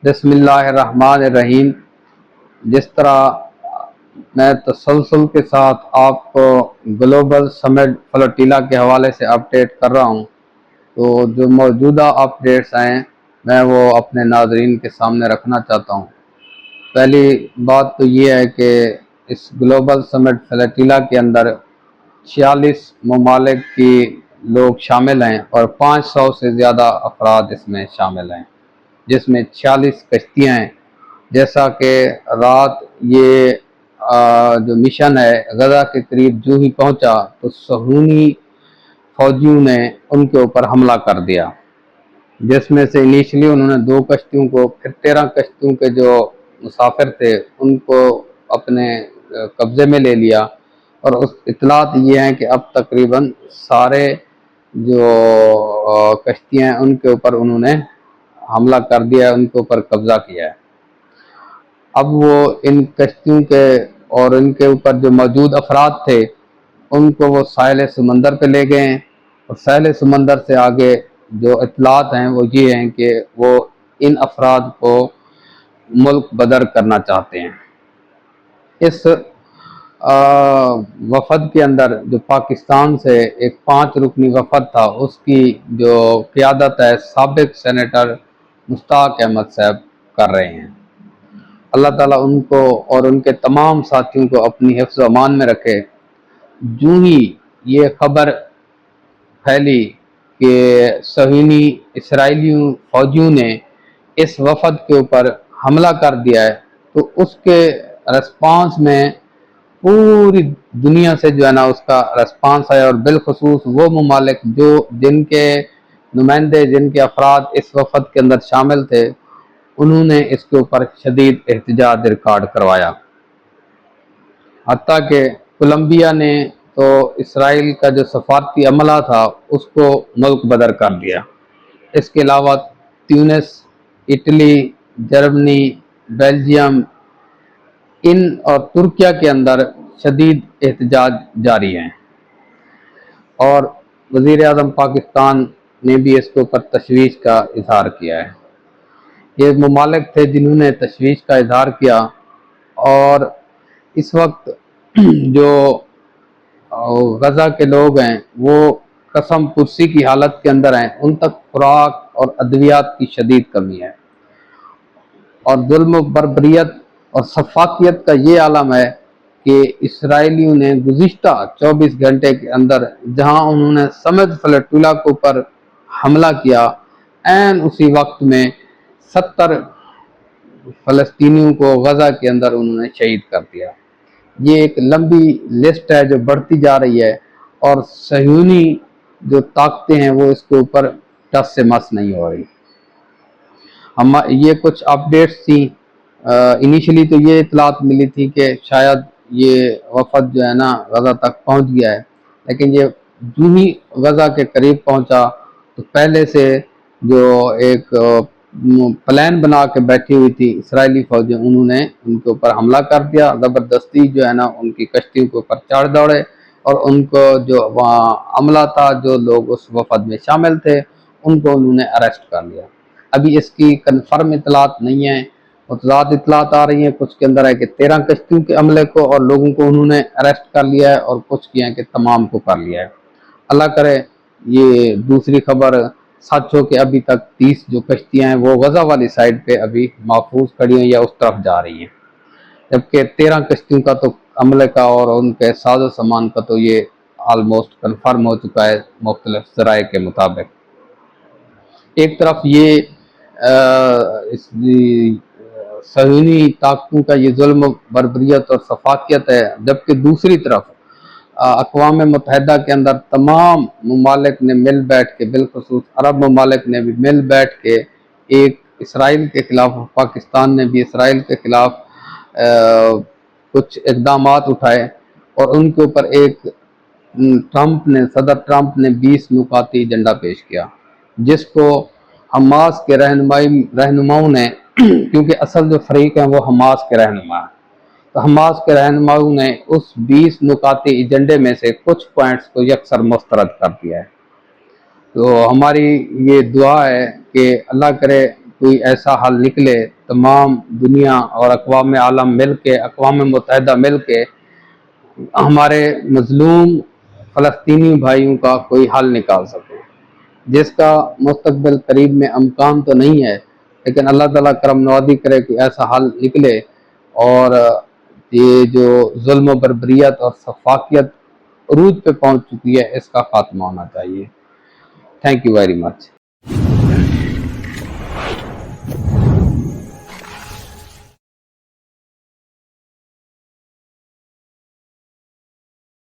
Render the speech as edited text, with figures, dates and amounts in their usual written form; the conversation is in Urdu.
بسم اللہ الرحمن الرحیم۔ جس طرح میں تسلسل کے ساتھ آپ کو گلوبل سمٹ فلوٹیلا کے حوالے سے اپڈیٹ کر رہا ہوں، تو جو موجودہ اپڈیٹس ہیں میں وہ اپنے ناظرین کے سامنے رکھنا چاہتا ہوں۔ پہلی بات تو یہ ہے کہ اس گلوبل سمٹ فلوٹیلا کے اندر 46 ممالک کی لوگ شامل ہیں اور 500 سے زیادہ افراد اس میں شامل ہیں، جس میں 46 کشتیاں ہیں۔ جیسا کہ رات یہ جو مشن ہے غزہ کے قریب جو ہی پہنچا تو صہیونی فوجیوں نے ان کے اوپر حملہ کر دیا، جس میں سے انیشلی انہوں نے 2 کشتیوں کو، پھر 13 کشتیوں کے جو مسافر تھے ان کو اپنے قبضے میں لے لیا۔ اور اس اطلاعات یہ ہیں کہ اب تقریباً سارے جو کشتیاں ہیں ان کے اوپر انہوں نے حملہ کر دیا ہے، ان کے اوپر قبضہ کیا ہے۔ اب وہ ان کشتیوں کے اور ان کے اوپر جو موجود افراد تھے ان کو وہ ساحل سمندر پہ لے گئے ہیں، اور ساحل سمندر سے آگے جو اطلاعات ہیں وہ یہ ہیں کہ وہ ان افراد کو ملک بدر کرنا چاہتے ہیں۔ اس وفد کے اندر جو پاکستان سے ایک 5 رکنی وفد تھا، اس کی جو قیادت ہے سابق سینیٹر مشتاق احمد صاحب کر رہے ہیں۔ اللہ تعالیٰ ان کو اور ان کے تمام ساتھیوں کو اپنی حفظ و امان میں رکھے۔ جو ہی یہ خبر پھیلی کہ صہیونی اسرائیلی فوجیوں نے اس وفد کے اوپر حملہ کر دیا ہے، تو اس کے رسپانس میں پوری دنیا سے جو ہے نا اس کا رسپانس ہے، اور بالخصوص وہ ممالک جن کے نمائندے، جن کے افراد اس وفد کے اندر شامل تھے، انہوں نے اس کے اوپر شدید احتجاج ریکارڈ کروایا۔ حتیٰ کہ کولمبیا نے تو اسرائیل کا جو سفارتی عملہ تھا اس کو ملک بدر کر دیا۔ اس کے علاوہ تیونس، اٹلی، جرمنی، بیلجیم اور ترکیہ کے اندر شدید احتجاج جاری ہیں، اور وزیر اعظم پاکستان نے بھی اس کے اوپر تشویش کا اظہار کیا ہے۔ یہ ممالک تھے جنہوں نے تشویش کا اظہار کیا، اور اس وقت جو غزہ کے لوگ ہیں وہ قسم پرسی کی حالت کے اندر ہیں، ان تک خوراک اور ادویات کی شدید کمی ہے، اور ظلم و بربریت اور سفاکیت کا یہ عالم ہے کہ اسرائیلیوں نے گزشتہ 24 گھنٹے کے اندر جہاں انہوں نے سمٹ فلوٹیلا کے اوپر حملہ کیا، عین اسی وقت میں 70 فلسطینیوں کو غزہ کے اندر انہوں نے شہید کر دیا۔ یہ ایک لمبی لسٹ ہے جو بڑھتی جا رہی ہے، اور صہیونی جو طاقتیں ہیں وہ اس کے اوپر ٹس سے مس نہیں ہو رہی۔ یہ کچھ اپڈیٹس تھیں۔ انیشلی تو یہ اطلاعات ملی تھی کہ شاید یہ وفد جو ہے نا غزہ تک پہنچ گیا ہے، لیکن یہ جو ہی غزہ کے قریب پہنچا تو پہلے سے جو ایک پلان بنا کے بیٹھی ہوئی تھی اسرائیلی فوجیں، انہوں نے ان کے اوپر حملہ کر دیا۔ زبردستی جو ہے نا ان کی کشتیوں کے اوپر چڑھ دوڑے، اور ان کو جو وہاں عملہ تھا، جو لوگ اس وفد میں شامل تھے، ان کو انہوں نے اریسٹ کر لیا۔ ابھی اس کی کنفرم اطلاعات نہیں ہیں، متضاد اطلاعات آ رہی ہیں۔ کچھ کے اندر ہے کہ 13 کشتیوں کے عملے کو اور لوگوں کو انہوں نے اریسٹ کر لیا ہے، اور کچھ کی ہیں کہ تمام کو کر لیا ہے۔ اللہ کرے یہ دوسری خبر سچ ہو کہ ابھی تک 30 جو کشتیاں ہیں وہ غزہ والی سائڈ پہ ابھی محفوظ کھڑی ہیں یا اس طرف جا رہی ہیں، جبکہ 13 کشتیوں کا تو عملے کا اور ان کے ساز و سامان کا تو یہ آلموسٹ کنفرم ہو چکا ہے مختلف ذرائع کے مطابق۔ ایک طرف یہ صہیونی طاقتوں کا یہ ظلم و بربریت اور سفاکیت ہے، جبکہ دوسری طرف اقوام متحدہ کے اندر تمام ممالک نے مل بیٹھ کے، بالخصوص عرب ممالک نے بھی مل بیٹھ کے ایک اسرائیل کے خلاف، پاکستان نے بھی اسرائیل کے خلاف کچھ اقدامات اٹھائے، اور ان کے اوپر ایک صدر ٹرمپ نے 20 نکاتی ایجنڈا پیش کیا، جس کو حماس کے رہنماؤں نے کیونکہ اصل جو فریق ہیں وہ حماس کے رہنما ہیں، تو حماس کے رہنماؤں نے اس 20 نکاتی ایجنڈے میں سے کچھ پوائنٹس کو یکسر مسترد کر دیا ہے۔ تو ہماری یہ دعا ہے کہ اللہ کرے کوئی ایسا حل نکلے، تمام دنیا اور اقوام عالم مل کے، اقوام متحدہ مل کے ہمارے مظلوم فلسطینی بھائیوں کا کوئی حل نکال سکے، جس کا مستقبل قریب میں امکان تو نہیں ہے، لیکن اللہ تعالیٰ کرم نوازی کرے کہ ایسا حل نکلے اور یہ جو ظلم و بربریت اور سفاکیت عروج پہ پہنچ چکی ہے اس کا خاتمہ ہونا چاہیے۔ Thank you very much.